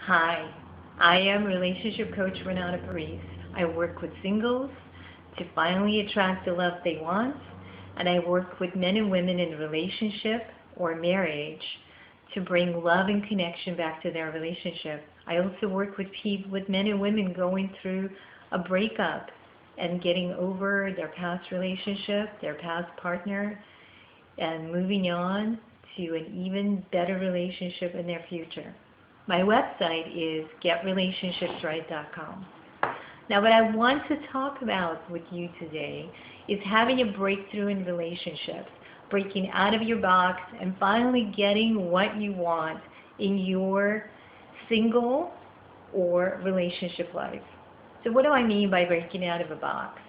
Hi, I am relationship coach Renata Paris. I work with singles to finally attract the love they want, and I work with men and women in a relationship or marriage to bring love and connection back to their relationship. I also work with people, with men and women going through a breakup and getting over their past relationship, their past partner, and moving on to an even better relationship in their future. My website is getrelationshipsright.com. Now, what I want to talk about with you today is having a breakthrough in relationships, breaking out of your box and finally getting what you want in your single or relationship life. So what do I mean by breaking out of a box?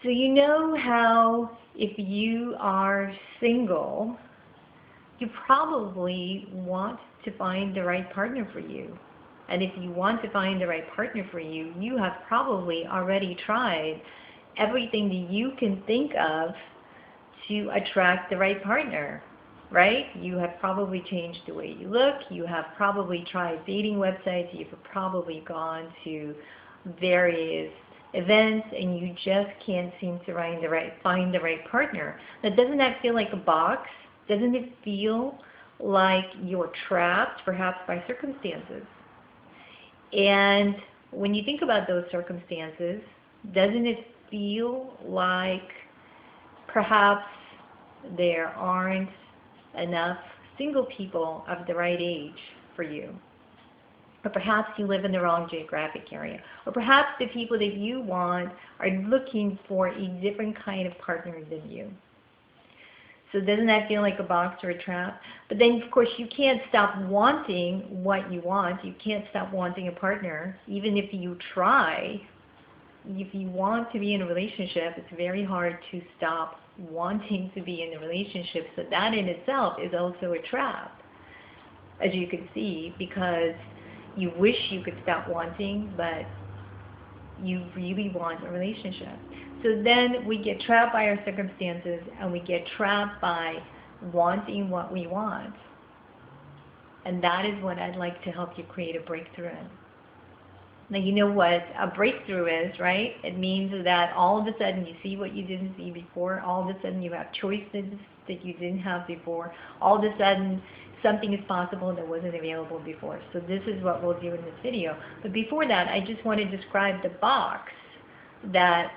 So you know how if you are single, you probably want to find the right partner for you. And if you want to find the right partner for you, you have probably already tried everything that you can think of to attract the right partner, right? You have probably changed the way you look. You have probably tried dating websites. You've probably gone to various events and you just can't seem to find the right partner. Now, doesn't that feel like a box? Doesn't it feel like you're trapped perhaps by circumstances? And when you think about those circumstances, doesn't it feel like perhaps there aren't enough single people of the right age for you? Or perhaps you live in the wrong geographic area. Or perhaps the people that you want are looking for a different kind of partner than you. So doesn't that feel like a box or a trap? But then, of course, you can't stop wanting what you want. You can't stop wanting a partner. Even if you try, if you want to be in a relationship, it's very hard to stop wanting to be in a relationship. So that in itself is also a trap, as you can see, because you wish you could stop wanting, but you really want a relationship. So then we get trapped by our circumstances and we get trapped by wanting what we want. And that is what I'd like to help you create a breakthrough in. Now, you know what a breakthrough is, right? It means that all of a sudden you see what you didn't see before. All of a sudden you have choices that you didn't have before. All of a sudden something is possible that wasn't available before. So this is what we'll do in this video. But before that, I just want to describe the box that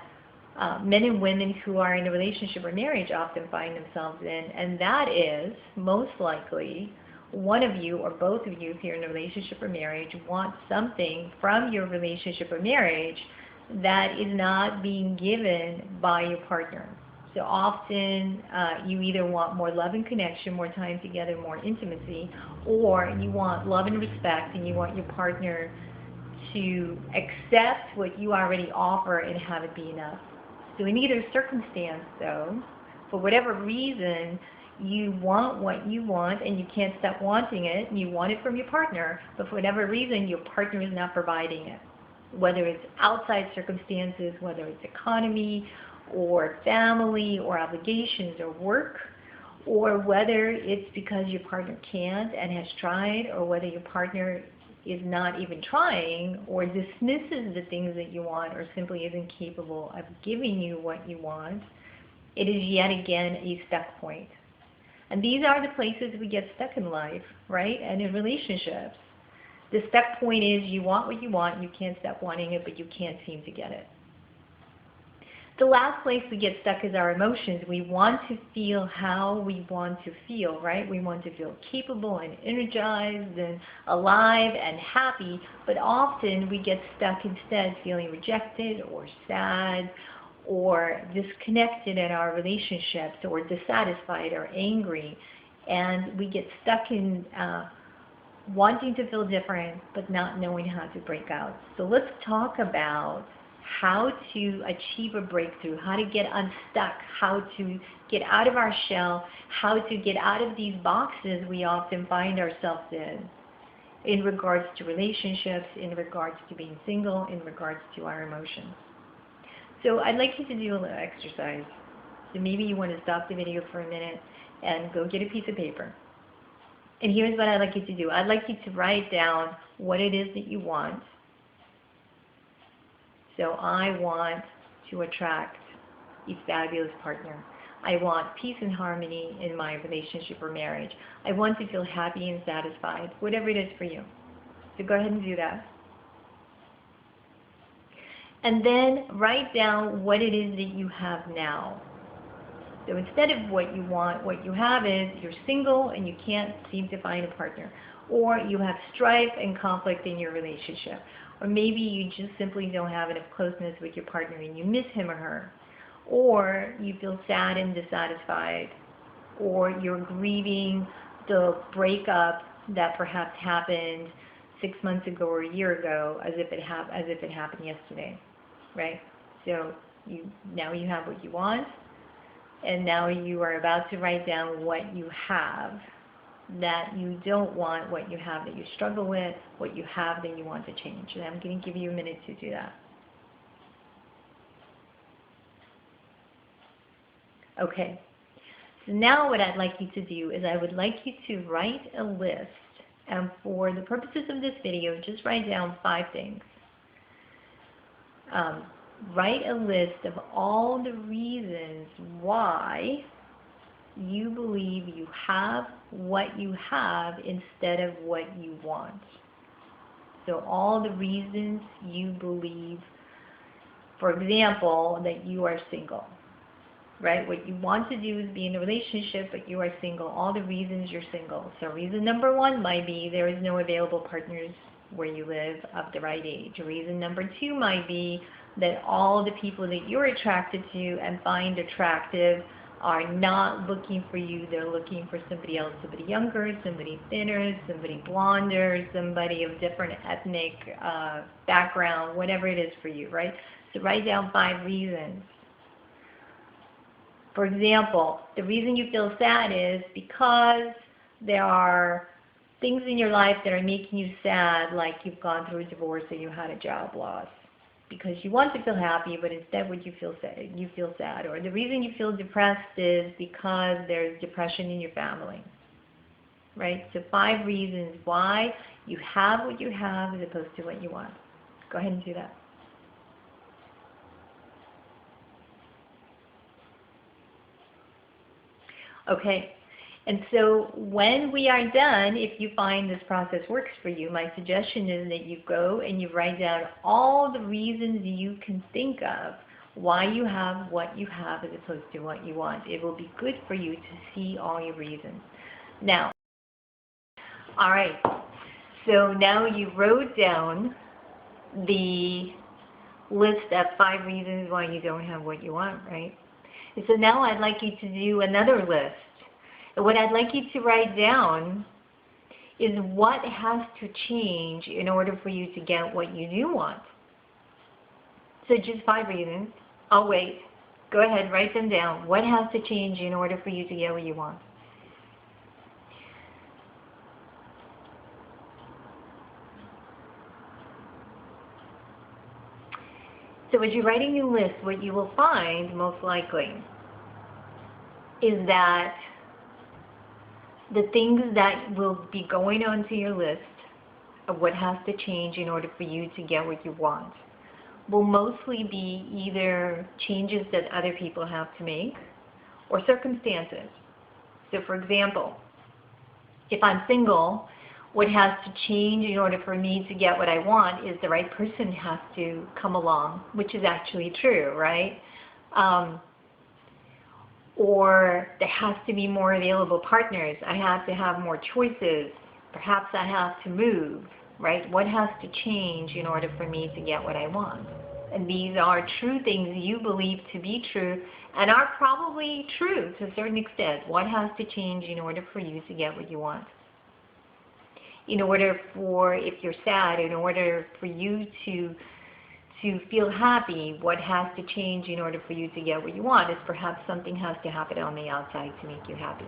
men and women who are in a relationship or marriage often find themselves in, and that is most likely one of you or both of you, if you're in a relationship or marriage, want something from your relationship or marriage that is not being given by your partner. So often you either want more love and connection, more time together, more intimacy, or you want love and respect and you want your partner to accept what you already offer and have it be enough. So in either circumstance, though, for whatever reason, you want what you want and you can't stop wanting it, and you want it from your partner, but for whatever reason, your partner is not providing it. Whether it's outside circumstances, whether it's economy, or family, or obligations, or work, or whether it's because your partner can't and has tried, or whether your partner is not even trying or dismisses the things that you want or simply isn't capable of giving you what you want, it is yet again a stuck point. And these are the places we get stuck in life, right? And in relationships. The stuck point is you want what you want, you can't stop wanting it, but you can't seem to get it. The last place we get stuck is our emotions. We want to feel how we want to feel, right? We want to feel capable and energized and alive and happy, but often we get stuck instead feeling rejected or sad or disconnected in our relationships or dissatisfied or angry. And we get stuck in wanting to feel different but not knowing how to break out. So let's talk about how to achieve a breakthrough, how to get unstuck, how to get out of our shell, how to get out of these boxes we often find ourselves in regards to relationships, in regards to being single, in regards to our emotions. So I'd like you to do a little exercise. So maybe you want to stop the video for a minute and go get a piece of paper. And here's what I'd like you to do. I'd like you to write down what it is that you want. So I want to attract a fabulous partner. I want peace and harmony in my relationship or marriage. I want to feel happy and satisfied, whatever it is for you. So go ahead and do that. And then write down what it is that you have now. So instead of what you want, what you have is you're single and you can't seem to find a partner. Or you have strife and conflict in your relationship. Or maybe you just simply don't have enough closeness with your partner and you miss him or her. Or you feel sad and dissatisfied. Or you're grieving the breakup that perhaps happened 6 months ago or a year ago as if it happened yesterday. Right? So now you have what you want. And now you are about to write down what you have that you don't want, what you have that you struggle with, what you have that you want to change. And I'm going to give you a minute to do that. Okay. So now what I'd like you to do is I would like you to write a list. And for the purposes of this video, just write down 5 things. Write a list of all the reasons why you believe you have what you have instead of what you want. So all the reasons you believe, for example, that you are single, right? What you want to do is be in a relationship, but you are single. All the reasons you're single. So reason number 1 might be there is no available partners where you live of the right age. Reason number 2 might be that all the people that you're attracted to and find attractive are not looking for you. They're looking for somebody else, somebody younger, somebody thinner, somebody blonder, somebody of different ethnic background, whatever it is for you, right? So write down 5 reasons. For example, the reason you feel sad is because there are things in your life that are making you sad, like you've gone through a divorce or you had a job loss. Because you want to feel happy, but instead you feel sad. Or the reason you feel depressed is because there's depression in your family. Right? So 5 reasons why you have what you have as opposed to what you want. Go ahead and do that. Okay. And so when we are done, if you find this process works for you, my suggestion is that you go and you write down all the reasons you can think of why you have what you have as opposed to what you want. It will be good for you to see all your reasons. Now, all right, so now you wrote down the list of 5 reasons why you don't have what you want, right? And so now I'd like you to do another list. What I'd like you to write down is what has to change in order for you to get what you do want. So just 5 reasons. I'll wait. Go ahead, write them down. What has to change in order for you to get what you want? So as you're writing your list, what you will find most likely is that the things that will be going onto your list of what has to change in order for you to get what you want will mostly be either changes that other people have to make or circumstances. So for example, if I'm single, what has to change in order for me to get what I want is the right person has to come along, which is actually true, right? Or there has to be more available partners. I have to have more choices. Perhaps I have to move, right? What has to change in order for me to get what I want? And these are true things you believe to be true and are probably true to a certain extent. What has to change in order for you to get what you want? In order for, if you're sad, in order for you to feel happy, what has to change in order for you to get what you want is perhaps something has to happen on the outside to make you happy.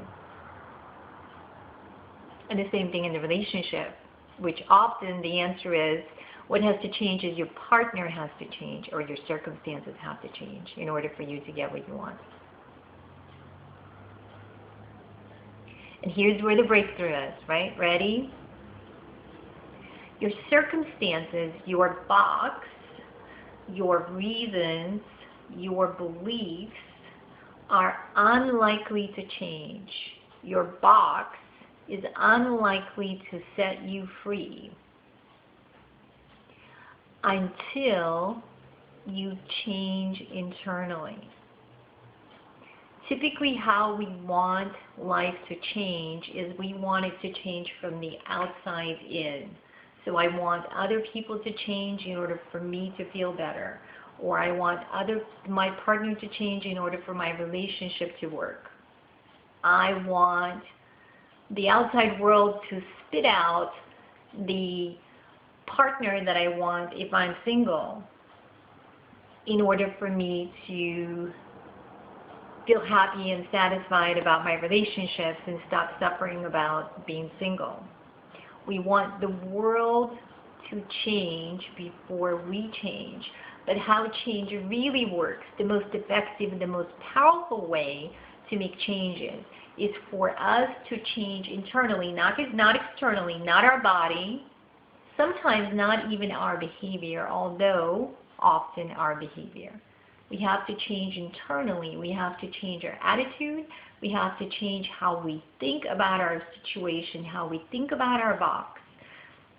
And the same thing in the relationship, which often the answer is what has to change is your partner has to change or your circumstances have to change in order for you to get what you want. And here's where the breakthrough is, right? Ready? Your circumstances, your box, your reasons, your beliefs are unlikely to change. Your box is unlikely to set you free until you change internally. Typically how we want life to change is we want it to change from the outside in. So I want other people to change in order for me to feel better. Or I want my partner to change in order for my relationship to work. I want the outside world to spit out the partner that I want if I'm single in order for me to feel happy and satisfied about my relationships and stop suffering about being single. We want the world to change before we change. But how change really works, the most effective and the most powerful way to make changes is for us to change internally, not externally, not our body, sometimes not even our behavior, although often our behavior. We have to change internally. We have to change our attitude. We have to change how we think about our situation, how we think about our box.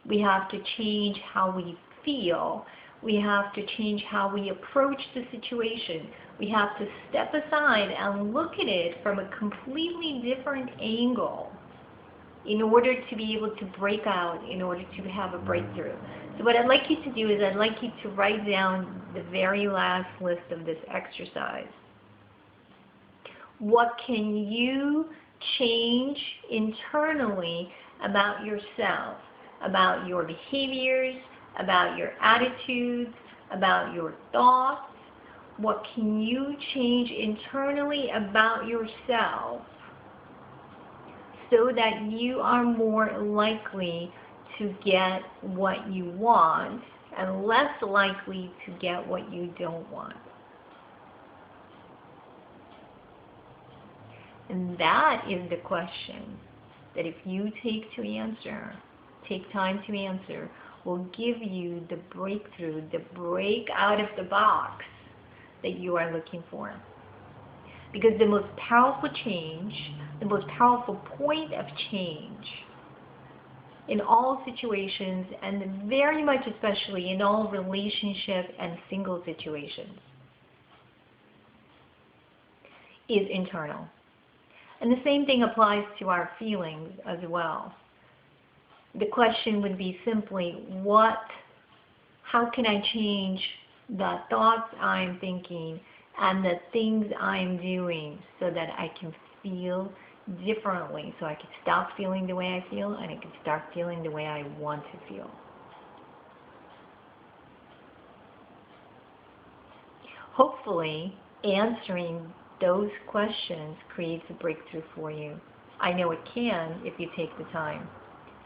We have to change how we feel. We have to change how we approach the situation. We have to step aside and look at it from a completely different angle in order to be able to break out, in order to have a breakthrough. So what I'd like you to do is I'd like you to write down the very last list of this exercise. What can you change internally about yourself, about your behaviors, about your attitudes, about your thoughts? What can you change internally about yourself so that you are more likely to get what you want and less likely to get what you don't want? And that is the question that if you take time to answer, will give you the breakthrough, the break out of the box that you are looking for. Because the most powerful change, the most powerful point of change in all situations, and very much especially in all relationship and single situations, is internal. And the same thing applies to our feelings as well. The question would be simply, how can I change the thoughts I'm thinking and the things I'm doing so that I can feel differently, so I can stop feeling the way I feel and I can start feeling the way I want to feel. Hopefully, answering those questions creates a breakthrough for you. I know it can if you take the time.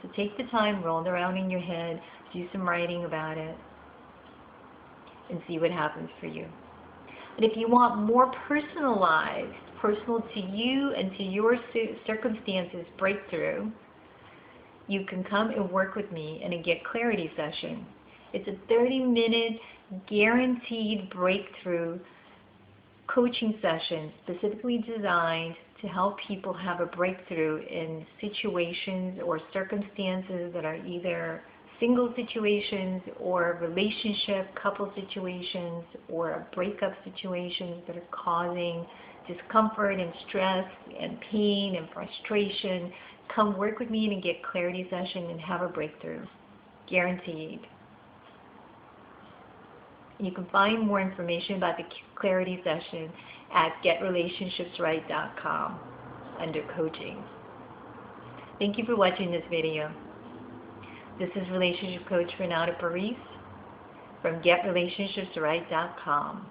So take the time, roll it around in your head, do some writing about it, and see what happens for you. And if you want more personalized, personal to you and to your circumstances breakthrough, you can come and work with me in a Get Clarity session. It's a 30-minute guaranteed breakthrough coaching session specifically designed to help people have a breakthrough in situations or circumstances that are either single situations or relationship, couple situations, or breakup situations that are causing discomfort and stress and pain and frustration. Come work with me in a Get Clarity session and have a breakthrough. Guaranteed. You can find more information about the Clarity session at GetRelationshipsRight.com under coaching. Thank you for watching this video. This is Relationship Coach Renata Paris from GetRelationshipsRight.com.